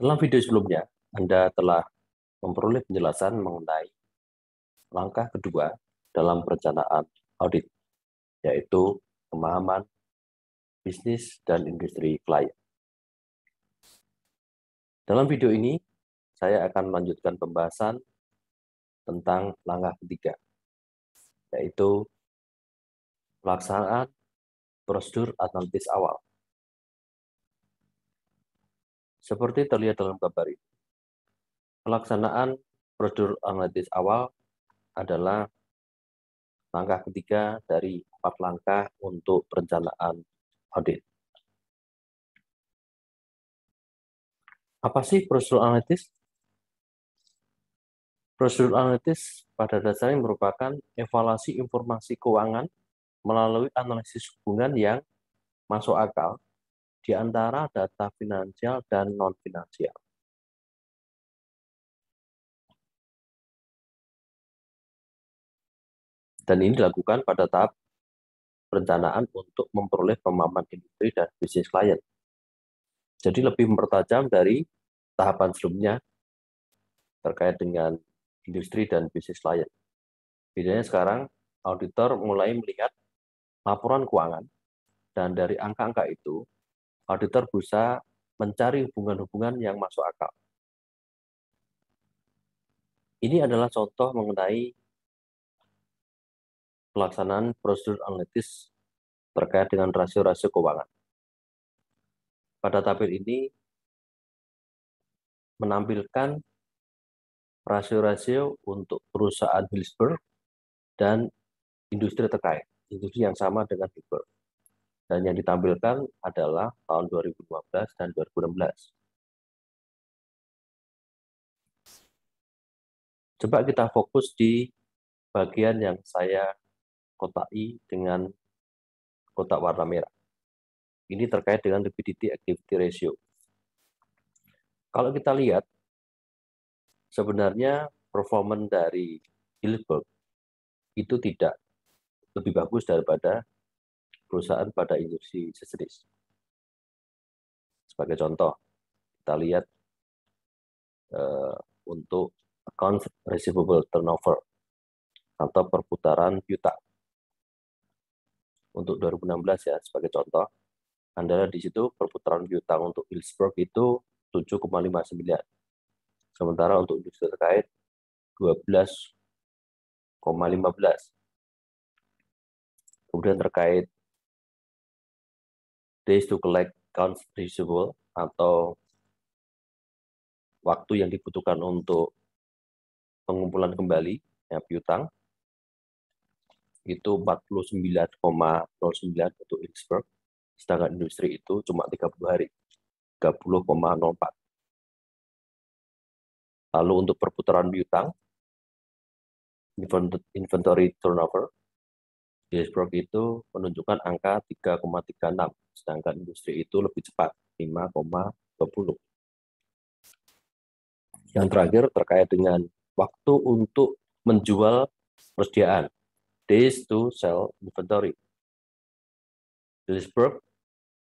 Dalam video sebelumnya, Anda telah memperoleh penjelasan mengenai langkah kedua dalam perencanaan audit, yaitu pemahaman bisnis dan industri klien. Dalam video ini, saya akan melanjutkan pembahasan tentang langkah ketiga, yaitu pelaksanaan prosedur analitis awal. Seperti terlihat dalam gambar ini, pelaksanaan prosedur analitis awal adalah langkah ketiga dari 4 langkah untuk perencanaan audit. Apa sih prosedur analitis? Prosedur analitis pada dasarnya merupakan evaluasi informasi keuangan melalui analisis hubungan yang masuk akal di antara data finansial dan non-finansial. Dan ini dilakukan pada tahap perencanaan untuk memperoleh pemahaman industri dan bisnis klien. Jadi lebih mempertajam dari tahapan sebelumnya terkait dengan industri dan bisnis klien. Bedanya sekarang, auditor mulai melihat laporan keuangan, dan dari angka-angka itu, auditor berusaha mencari hubungan-hubungan yang masuk akal. Ini adalah contoh mengenai pelaksanaan prosedur analitis terkait dengan rasio-rasio keuangan. Pada tabel ini menampilkan rasio-rasio untuk perusahaan Hillsborough dan industri terkait, industri yang sama dengan Hillsborough. Dan yang ditampilkan adalah tahun 2015 dan 2016. Coba kita fokus di bagian yang saya kotai dengan kotak warna merah. Ini terkait dengan liquidity activity ratio. Kalau kita lihat, sebenarnya performa dari Hillsborough itu tidak lebih bagus daripada perusahaan pada industri sejenis. Sebagai contoh, kita lihat untuk account receivable turnover atau perputaran piutang. Untuk 2016 ya, sebagai contoh, Anda di situ perputaran piutang untuk Hillsborough itu 7,59. Sementara untuk industri terkait 12,15. Kemudian terkait days to collect accounts receivable atau waktu yang dibutuhkan untuk pengumpulan kembali ya, piutang itu 49,09 untuk Hillsborough, sedangkan industri itu cuma 30 hari, 30,04. Lalu untuk perputaran piutang, inventory turnover, Hillsborough itu menunjukkan angka 3,36, sedangkan industri itu lebih cepat, 5,20. Yang terakhir terkait dengan waktu untuk menjual persediaan, days to sell inventory. Hillsborough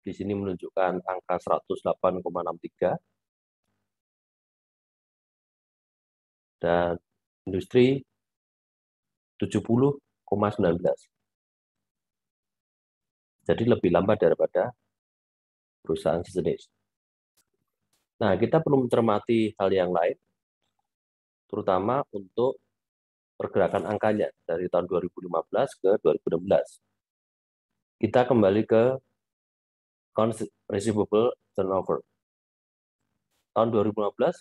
di sini menunjukkan angka 108,63 dan industri 70,19. Jadi lebih lambat daripada perusahaan sejenis. Nah, kita perlu mencermati hal yang lain, terutama untuk pergerakan angkanya dari tahun 2015 ke 2016. Kita kembali ke accounts receivable turnover. Tahun 2015,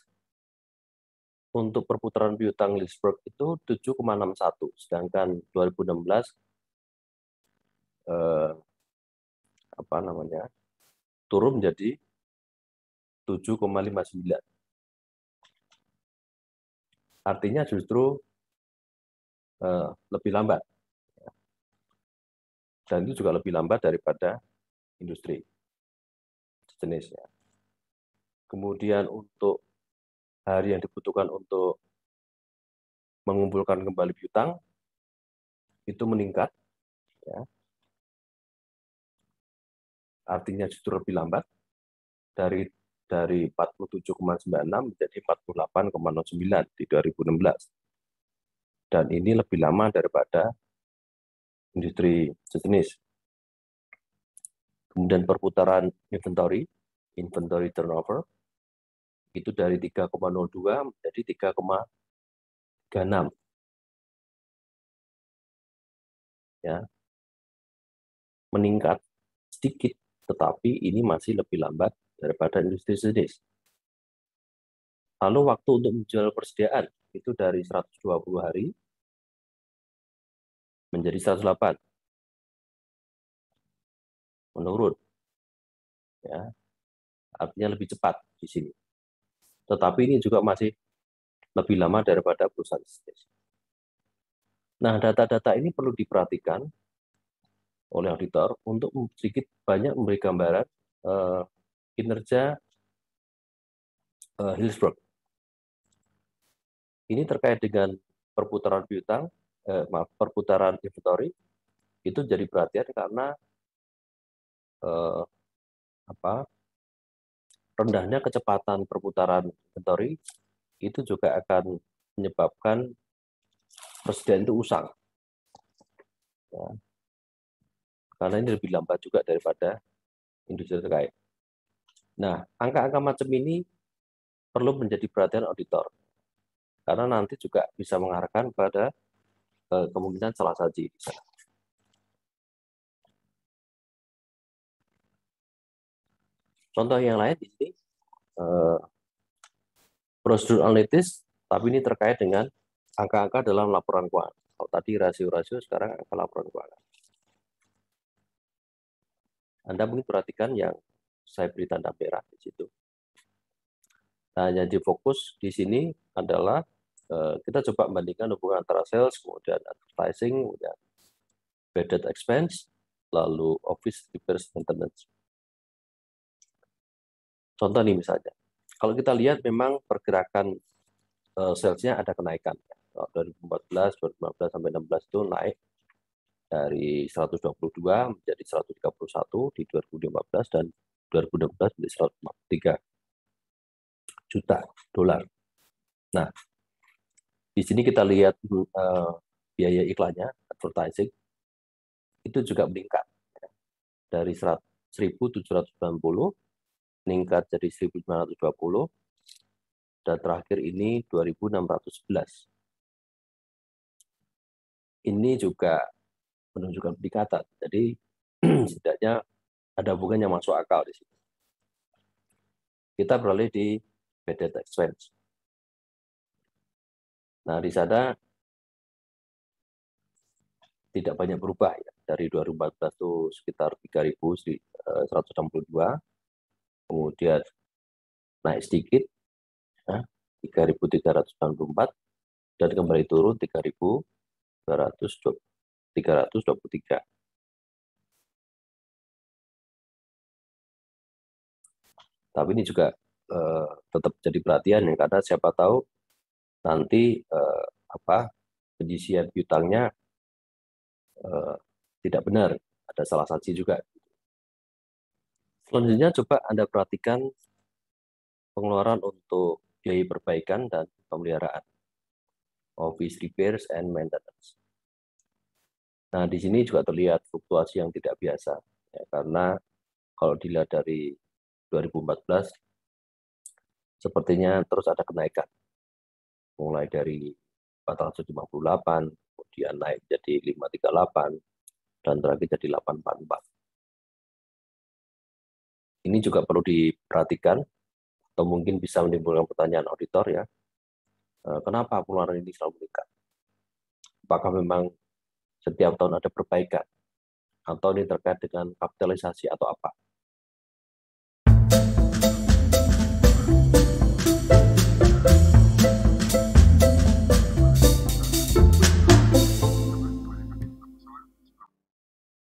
untuk perputaran piutang Hillsborough itu 7,61, sedangkan 2016 turun menjadi 7,59. Artinya justru lebih lambat. Dan itu juga lebih lambat daripada industri sejenisnya. Kemudian untuk hari yang dibutuhkan untuk mengumpulkan kembali piutang itu meningkat, ya. Artinya justru lebih lambat dari 47,96 menjadi 48,09 di 2016. Dan ini lebih lama daripada industri sejenis. Kemudian perputaran inventory turnover, itu dari 3,02 menjadi 3,36. Ya, meningkat sedikit, tetapi ini masih lebih lambat daripada industri sejenis. Lalu waktu untuk menjual persediaan itu dari 120 hari menjadi 108, menurun, ya, artinya lebih cepat di sini. Tetapi ini juga masih lebih lama daripada perusahaan sejenis. Nah, data-data ini perlu diperhatikan oleh auditor untuk sedikit banyak memberi gambaran kinerja Hillsborough. Ini terkait dengan perputaran piutang, perputaran inventory, itu jadi perhatian karena rendahnya kecepatan perputaran inventory itu juga akan menyebabkan persediaan itu usang. Ya. Karena ini lebih lambat juga daripada industri terkait. Nah, angka-angka macam ini perlu menjadi perhatian auditor. Karena nanti juga bisa mengarahkan pada kemungkinan salah saji di sana. Contoh yang lain di sini, prosedur analitis, tapi ini terkait dengan angka-angka dalam laporan keuangan. Kalau tadi rasio-rasio, sekarang angka laporan keuangan. Anda mungkin perhatikan yang saya beri tanda merah di situ. Nah, yang difokus di sini adalah kita coba membandingkan hubungan antara sales, kemudian advertising, kemudian bad debt expense, lalu office repairs maintenance. Contoh nih misalnya, kalau kita lihat memang pergerakan sales-nya ada kenaikan. 2014, 2015 sampai 2016 itu naik dari 122 menjadi 131 di 2015 dan 2016 menjadi 143 juta dolar. Nah, di sini kita lihat biaya iklannya, advertising, itu juga meningkat. Dari 1.790 meningkat jadi 1.920, dan terakhir ini 2.611. Ini juga menunjukkan peningkatan. Jadi setidaknya ada hubungan yang masuk akal di sini. Kita beralih di bad debt expense. Nah, di sana tidak banyak berubah ya. Dari 2014 itu sekitar 3.162, kemudian naik sedikit, ya, 3.394, dan kembali turun 3.323. Tapi ini juga tetap jadi perhatian ya, karena siapa tahu nanti penyisian piutangnya tidak benar, ada salah saji juga. Selanjutnya coba Anda perhatikan pengeluaran untuk biaya perbaikan dan pemeliharaan, office repairs and maintenance. Nah, di sini juga terlihat fluktuasi yang tidak biasa, ya, karena kalau dilihat dari 2014, sepertinya terus ada kenaikan, mulai dari 458, kemudian naik jadi 538, dan terakhir jadi 844. Ini juga perlu diperhatikan, atau mungkin bisa menimbulkan pertanyaan auditor ya, kenapa pengeluaran ini selalu meningkat? Apakah memang setiap tahun ada perbaikan, atau ini terkait dengan kapitalisasi atau apa?